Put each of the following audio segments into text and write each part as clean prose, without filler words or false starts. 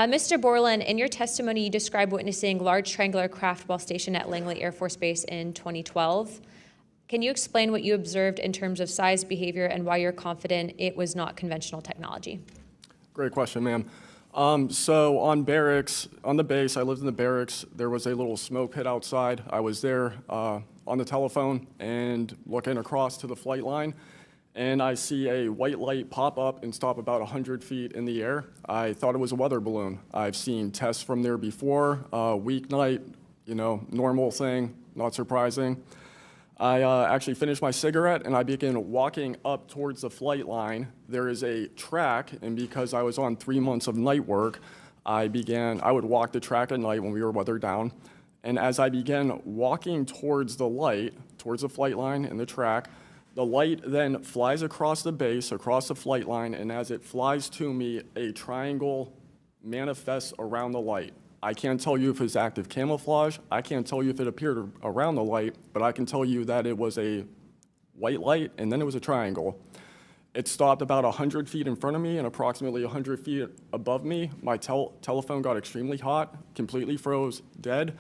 Mr. Borland, in your testimony, you described witnessing large triangular craft while stationed at Langley Air Force Base in 2012. Can you explain what you observed in terms of size, behavior, and why you're confident it was not conventional technology? Great question, ma'am. So on the base, I lived in the barracks. There was a little smoke pit outside. I was there on the telephone and looking across to the flight line, and I see a white light pop up and stop about 100 feet in the air. I thought it was a weather balloon. I've seen tests from there before, weeknight, normal thing, not surprising. I actually finished my cigarette and I began walking up towards the flight line. There is a track, and because I was on 3 months of night work, I would walk the track at night when we were weather down. And as I began walking towards the light, towards the flight line and the track, the light then flies across the base, across the flight line, and as it flies to me, a triangle manifests around the light. I can't tell you if it's active camouflage. I can't tell you if it appeared around the light, but I can tell you that it was a white light and then it was a triangle. It stopped about 100 feet in front of me and approximately 100 feet above me. My telephone got extremely hot, completely froze, dead.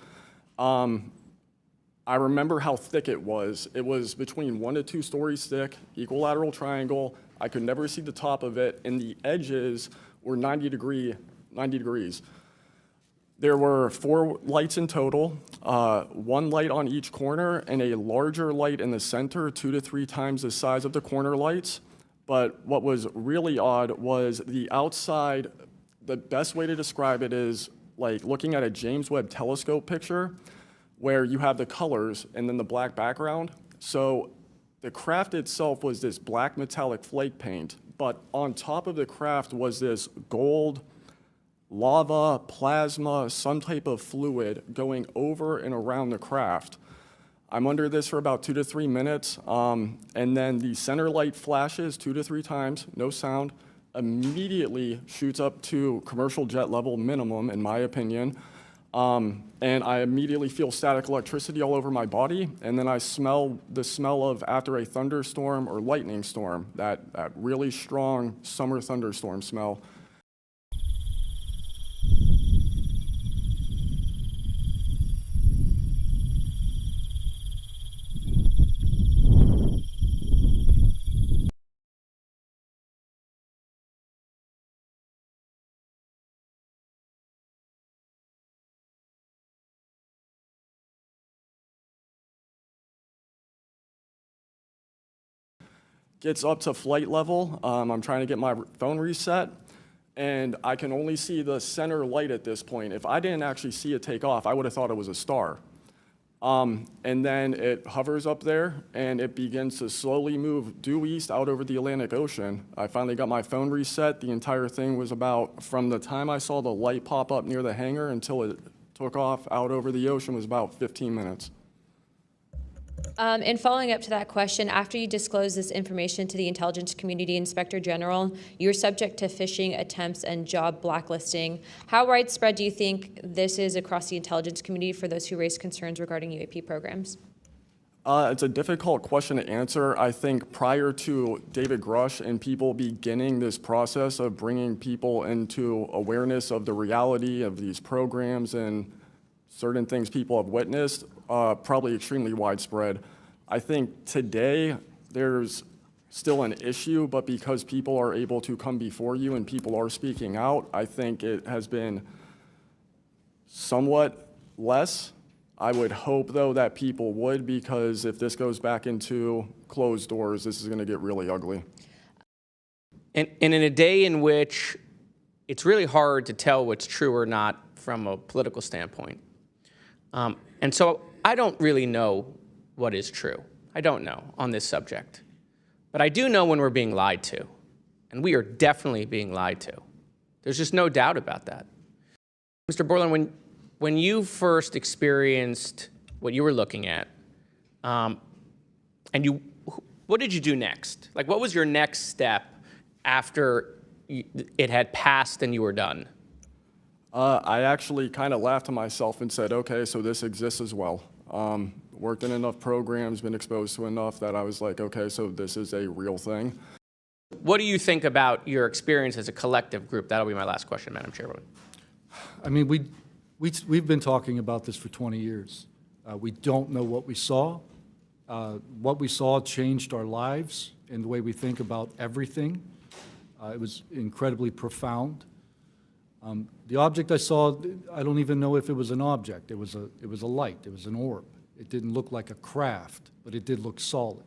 I remember how thick it was. It was between 1 to 2 stories thick, equilateral triangle. I could never see the top of it, and the edges were 90 degrees. There were 4 lights in total, 1 light on each corner and a larger light in the center, 2 to 3 times the size of the corner lights. But what was really odd was the outside. The best way to describe it is like looking at a James Webb telescope picture where you have the colors and then the black background. So the craft itself was this black metallic flake paint, but on top of the craft was this gold, lava, plasma, some type of fluid going over and around the craft. I'm under this for about 2 to 3 minutes, and then the center light flashes 2 to 3 times, no sound, immediately shoots up to commercial jet level minimum, in my opinion, and I immediately feel static electricity all over my body, and then I smell the smell of after a thunderstorm or lightning storm, that really strong summer thunderstorm smell. Gets up to flight level. I'm trying to get my phone reset, and I can only see the center light at this point. If I didn't actually see it take off, I would have thought it was a star. And then it hovers up there, and it begins to slowly move due east out over the Atlantic Ocean. I finally got my phone reset. The entire thing was about, from the time I saw the light pop up near the hangar until it took off out over the ocean, was about 15 minutes. In following up to that question, after you disclosed this information to the Intelligence Community Inspector General, you were subject to phishing attempts and job blacklisting. How widespread do you think this is across the intelligence community for those who raise concerns regarding UAP programs? It's a difficult question to answer. I think prior to David Grush and people beginning this process of bringing people into awareness of the reality of these programs and certain things people have witnessed, probably extremely widespread. I think today there's still an issue, but because people are able to come before you and people are speaking out, I think it has been somewhat less. I would hope, though, that people would, because if this goes back into closed doors, this is going to get really ugly. And in a day in which it's really hard to tell what's true or not from a political standpoint, and so I don't really know what is true. I don't know on this subject. But I do know when we're being lied to. And we are definitely being lied to. There's just no doubt about that. Mr. Borland, when you first experienced what you were looking at, what did you do next? Like, what was your next step after it had passed and you were done? I actually kind of laughed to myself and said, okay, so this exists as well. Worked in enough programs, been exposed to enough that I was like, okay, so this is a real thing. What do you think about your experience as a collective group? That'll be my last question, Madam Chairwoman. I mean, we've been talking about this for 20 years. We don't know what we saw. What we saw changed our lives and the way we think about everything. It was incredibly profound. The object I saw, I don't even know if it was an object. It was a light. It was an orb. It didn't look like a craft, but it did look solid.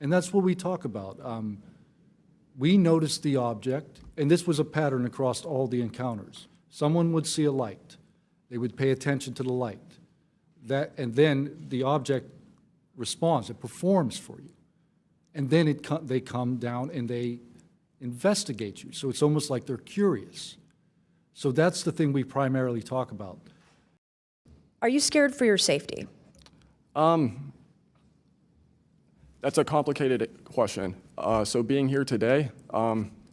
And that's what we talk about. We noticed the object, and this was a pattern across all the encounters. Someone would see a light. They would pay attention to the light. And then the object responds. It performs for you. And then they come down and they investigate you. So it's almost like they're curious. So that's the thing we primarily talk about. Are you scared for your safety? That's a complicated question. So being here today,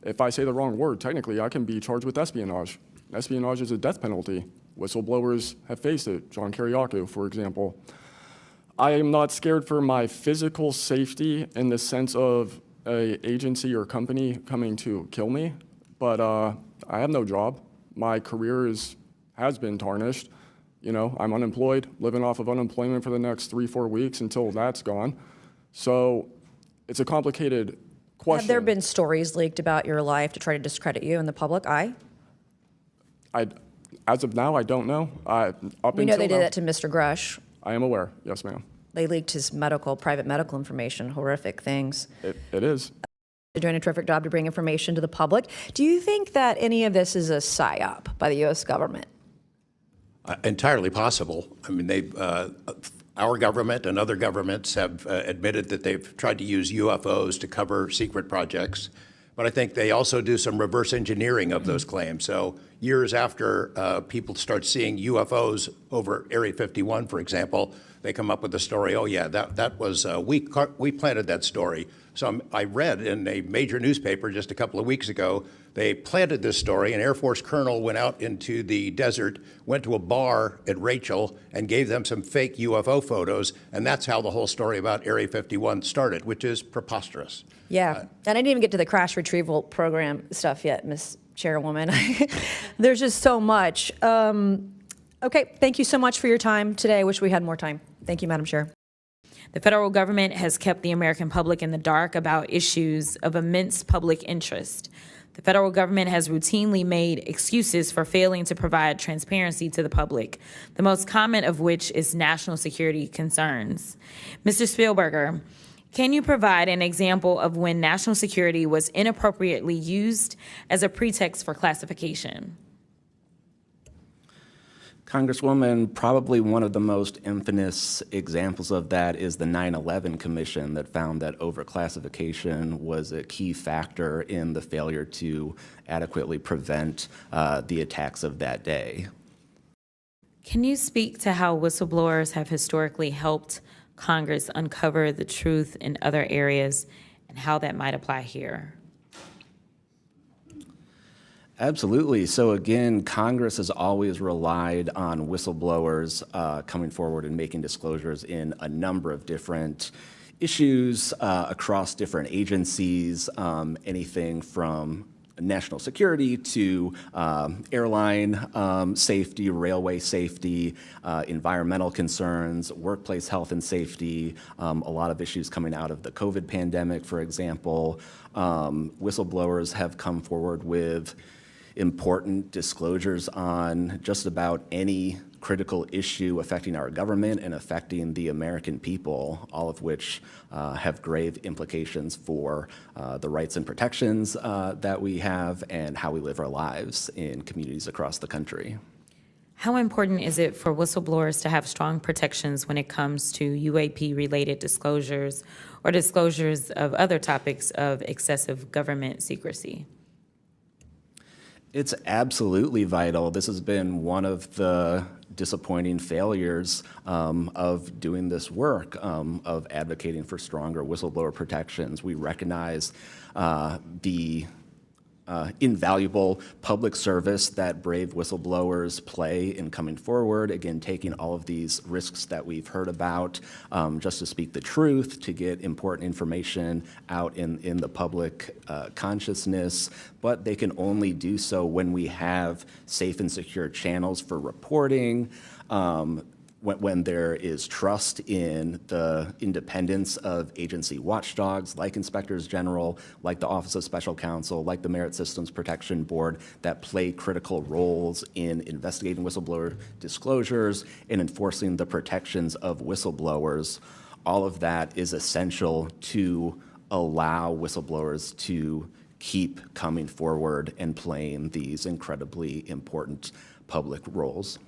if I say the wrong word, technically I can be charged with espionage. Espionage is a death penalty. Whistleblowers have faced it. John Kiriakou, for example. I am not scared for my physical safety in the sense of an agency or company coming to kill me, but I have no job. My career has been tarnished. You know, I'm unemployed, living off of unemployment for the next 3-4 weeks until that's gone. So it's a complicated question. Have there been stories leaked about your life to try to discredit you in the public eye? As of now, I don't know. We know they did that to Mr. Grush. I am aware, yes, ma'am. They leaked his private medical information, horrific things. It is. They're doing a terrific job to bring information to the public. Do you think that any of this is a psyop by the U.S. government? Entirely possible. I mean, our government and other governments have admitted that they've tried to use UFOs to cover secret projects. But I think they also do some reverse engineering of those claims. So years after people start seeing UFOs over Area 51, for example, they come up with a story, oh yeah, that was, we planted that story. So I read in a major newspaper just a couple of weeks ago, they planted this story. An Air Force colonel went out into the desert, went to a bar at Rachel and gave them some fake UFO photos. And that's how the whole story about Area 51 started, which is preposterous. Yeah, and I didn't even get to the crash retrieval program stuff yet, Ms. Chairwoman. There's just so much. Okay, thank you so much for your time today. I wish we had more time. Thank you, Madam Chair. The federal government has kept the American public in the dark about issues of immense public interest. The federal government has routinely made excuses for failing to provide transparency to the public, the most common of which is national security concerns. Mr. Spielberger, can you provide an example of when national security was inappropriately used as a pretext for classification? Congresswoman, probably one of the most infamous examples of that is the 9/11 Commission that found that overclassification was a key factor in the failure to adequately prevent the attacks of that day. Can you speak to how whistleblowers have historically helped Congress uncover the truth in other areas and how that might apply here? Absolutely. So again, Congress has always relied on whistleblowers coming forward and making disclosures in a number of different issues across different agencies, anything from national security to airline safety, railway safety, environmental concerns, workplace health and safety, a lot of issues coming out of the COVID pandemic, for example. Whistleblowers have come forward with important disclosures on just about any critical issue affecting our government and affecting the American people, all of which have grave implications for the rights and protections that we have and how we live our lives in communities across the country. How important is it for whistleblowers to have strong protections when it comes to UAP-related disclosures or disclosures of other topics of excessive government secrecy? It's absolutely vital. This has been one of the disappointing failures of doing this work, of advocating for stronger whistleblower protections. We recognize the invaluable public service that brave whistleblowers play in coming forward, again, taking all of these risks that we've heard about just to speak the truth, to get important information out in the public consciousness, but they can only do so when we have safe and secure channels for reporting, when there is trust in the independence of agency watchdogs like inspectors general, like the Office of Special Counsel, like the Merit Systems Protection Board that play critical roles in investigating whistleblower disclosures and enforcing the protections of whistleblowers. All of that is essential to allow whistleblowers to keep coming forward and playing these incredibly important public roles.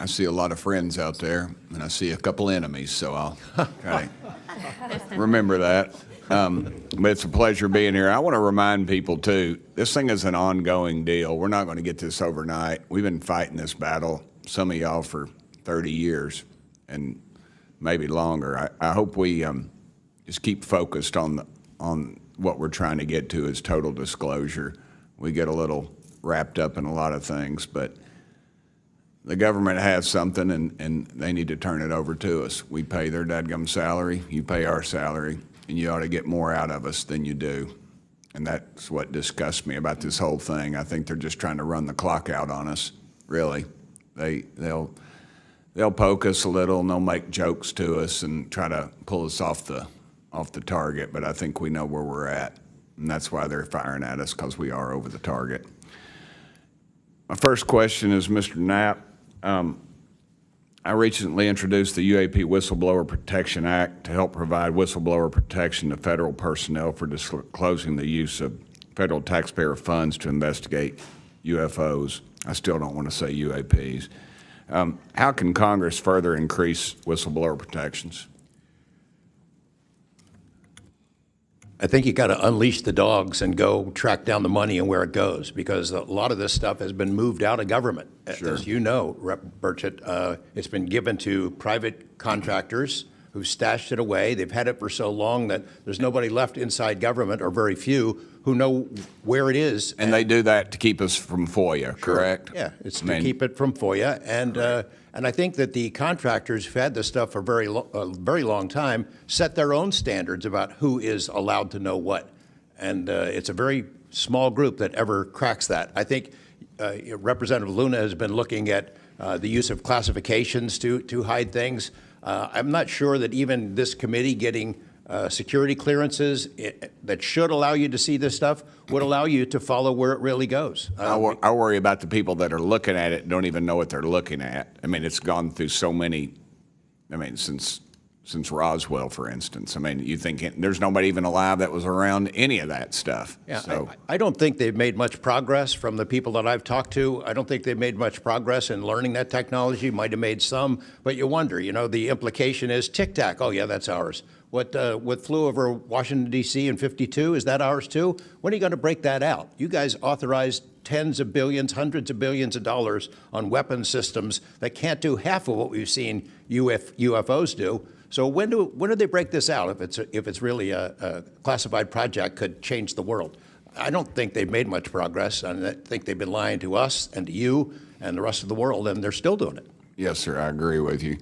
I see a lot of friends out there, and I see a couple enemies, so I'll try to remember that. But it's a pleasure being here. I want to remind people, too, this thing is an ongoing deal. We're not going to get this overnight. We've been fighting this battle, some of y'all, for 30 years and maybe longer. I hope we just keep focused on what we're trying to get to is total disclosure. We get a little wrapped up in a lot of things, but the government has something, and they need to turn it over to us. We pay their dadgum salary, you pay our salary, and you ought to get more out of us than you do. And that's what disgusts me about this whole thing. I think they're just trying to run the clock out on us, really. They'll poke us a little, and they'll make jokes to us and try to pull us off the target, but I think we know where we're at. And that's why they're firing at us, because we are over the target. My first question is, Mr. Knapp, I recently introduced the UAP Whistleblower Protection Act to help provide whistleblower protection to federal personnel for disclosing the use of federal taxpayer funds to investigate UFOs. I still don't want to say UAPs. How can Congress further increase whistleblower protections? I think you got to unleash the dogs and go track down the money and where it goes, because a lot of this stuff has been moved out of government. Sure. As you know, Rep. Burchett, it's been given to private contractors who've stashed it away. They've had it for so long that there's nobody left inside government, or very few, who know where it is. And they do that to keep us from FOIA, correct? Yeah, it's to keep it from FOIA. And I think that the contractors who've had this stuff for a very long time set their own standards about who is allowed to know what. And it's a very small group that ever cracks that. I think Representative Luna has been looking at the use of classifications to hide things. I'm not sure that even this committee getting security clearances that should allow you to see this stuff would allow you to follow where it really goes. I worry about the people that are looking at it and don't even know what they're looking at. I mean, it's gone through so many, I mean, since Roswell, for instance. I mean, you think there's nobody even alive that was around any of that stuff. Yeah, so. I don't think they've made much progress from the people that I've talked to. I don't think they've made much progress in learning that technology. Might have made some, but you wonder, you know, the implication is tic-tac. Oh, yeah, that's ours. What flew over Washington, D.C. in '52, is that ours too? When are you going to break that out? You guys authorized tens of billions, hundreds of billions of dollars on weapon systems that can't do half of what we've seen UFOs do. So when do they break this out? If it's really a classified project, could change the world. I don't think they've made much progress, and I think they've been lying to us and to you and the rest of the world, and they're still doing it. Yes, sir, I agree with you.